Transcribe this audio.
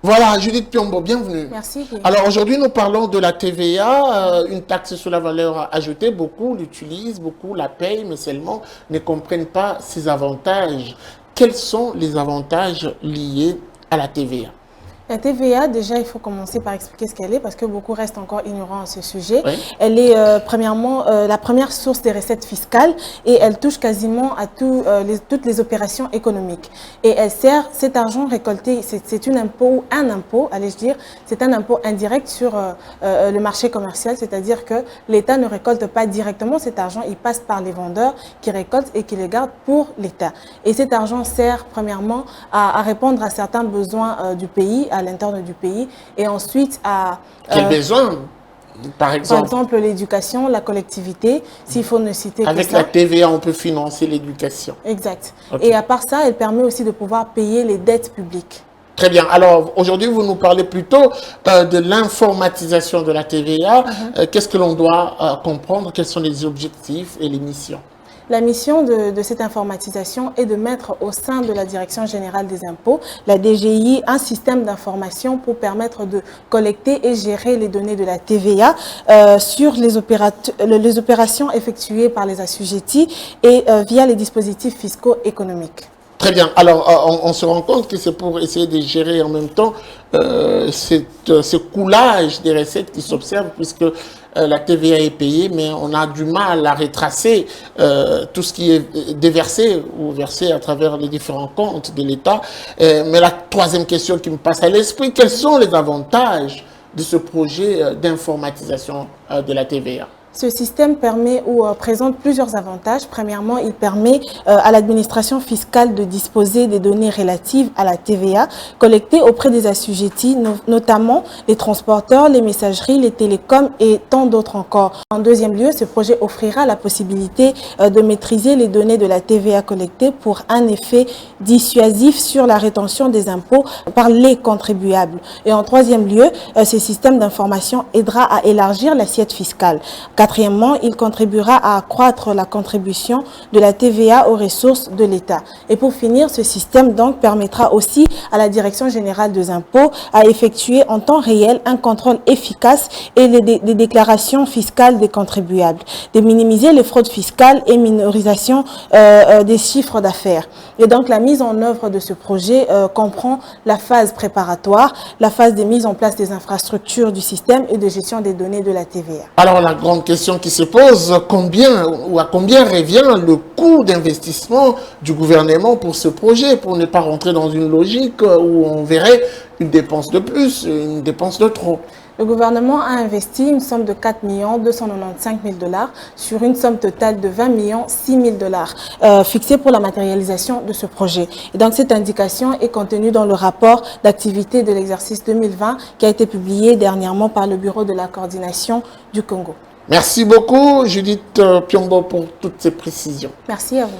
Voilà, Judith Piombo, bienvenue. Merci. Alors aujourd'hui, nous parlons de la TVA, une taxe sur la valeur ajoutée. Beaucoup l'utilisent, beaucoup la payent, mais seulement ne comprennent pas ses avantages. Quels sont les avantages liés à la TVA? La TVA, déjà, il faut commencer par expliquer ce qu'elle est parce que beaucoup restent encore ignorants à ce sujet. Oui. Elle est premièrement la première source des recettes fiscales et elle touche quasiment à toutes les opérations économiques. Et elle sert, cet argent récolté, c'est un impôt, allais-je dire, c'est un impôt indirect sur le marché commercial, c'est-à-dire que l'État ne récolte pas directement cet argent, il passe par les vendeurs qui récoltent et qui le gardent pour l'État. Et cet argent sert premièrement à répondre à certains besoins du pays, à l'interne du pays, et ensuite à... Quels besoins, par exemple, l'éducation, la collectivité, s'il faut ne citer que ça. Avec la TVA, on peut financer l'éducation. Exact. Okay. Et à part ça, elle permet aussi de pouvoir payer les dettes publiques. Très bien. Alors, aujourd'hui, vous nous parlez plutôt de l'informatisation de la TVA. Qu'est-ce que l'on doit comprendre? Quels sont les objectifs et les missions? La mission de cette informatisation est de mettre au sein de la Direction générale des impôts, la DGI, un système d'information pour permettre de collecter et gérer les données de la TVA sur les opérations effectuées par les assujettis et via les dispositifs fiscaux économiques. Très bien. Alors, on se rend compte que c'est pour essayer de gérer en même temps ce coulage des recettes qui s'observe, puisque la TVA est payée, mais on a du mal à retracer tout ce qui est déversé ou versé à travers les différents comptes de l'État. Mais la troisième question qui me passe à l'esprit, quels sont les avantages de ce projet d'informatisation de la TVA? Ce système permet ou présente plusieurs avantages. Premièrement, il permet à l'administration fiscale de disposer des données relatives à la TVA collectées auprès des assujettis, notamment les transporteurs, les messageries, les télécoms et tant d'autres encore. En deuxième lieu, ce projet offrira la possibilité de maîtriser les données de la TVA collectées pour un effet dissuasif sur la rétention des impôts par les contribuables. Et en troisième lieu, ce système d'information aidera à élargir l'assiette fiscale. Quatrièmement, il contribuera à accroître la contribution de la TVA aux ressources de l'État. Et pour finir, ce système donc permettra aussi à la Direction générale des impôts à effectuer en temps réel un contrôle efficace et des déclarations fiscales des contribuables, de minimiser les fraudes fiscales et minorisation des chiffres d'affaires. Et donc la mise en œuvre de ce projet comprend la phase préparatoire, la phase de mise en place des infrastructures du système et de gestion des données de la TVA. Alors la grande question qui se pose, à combien revient le coût d'investissement du gouvernement pour ce projet, pour ne pas rentrer dans une logique où on verrait une dépense de plus, une dépense de trop? Le gouvernement a investi une somme de 4 295 000 $ sur une somme totale de 20 6 000 $ fixée pour la matérialisation de ce projet. Et donc cette indication est contenue dans le rapport d'activité de l'exercice 2020 qui a été publié dernièrement par le Bureau de la coordination du Congo. Merci beaucoup, Judith Piombo, pour toutes ces précisions. Merci à vous.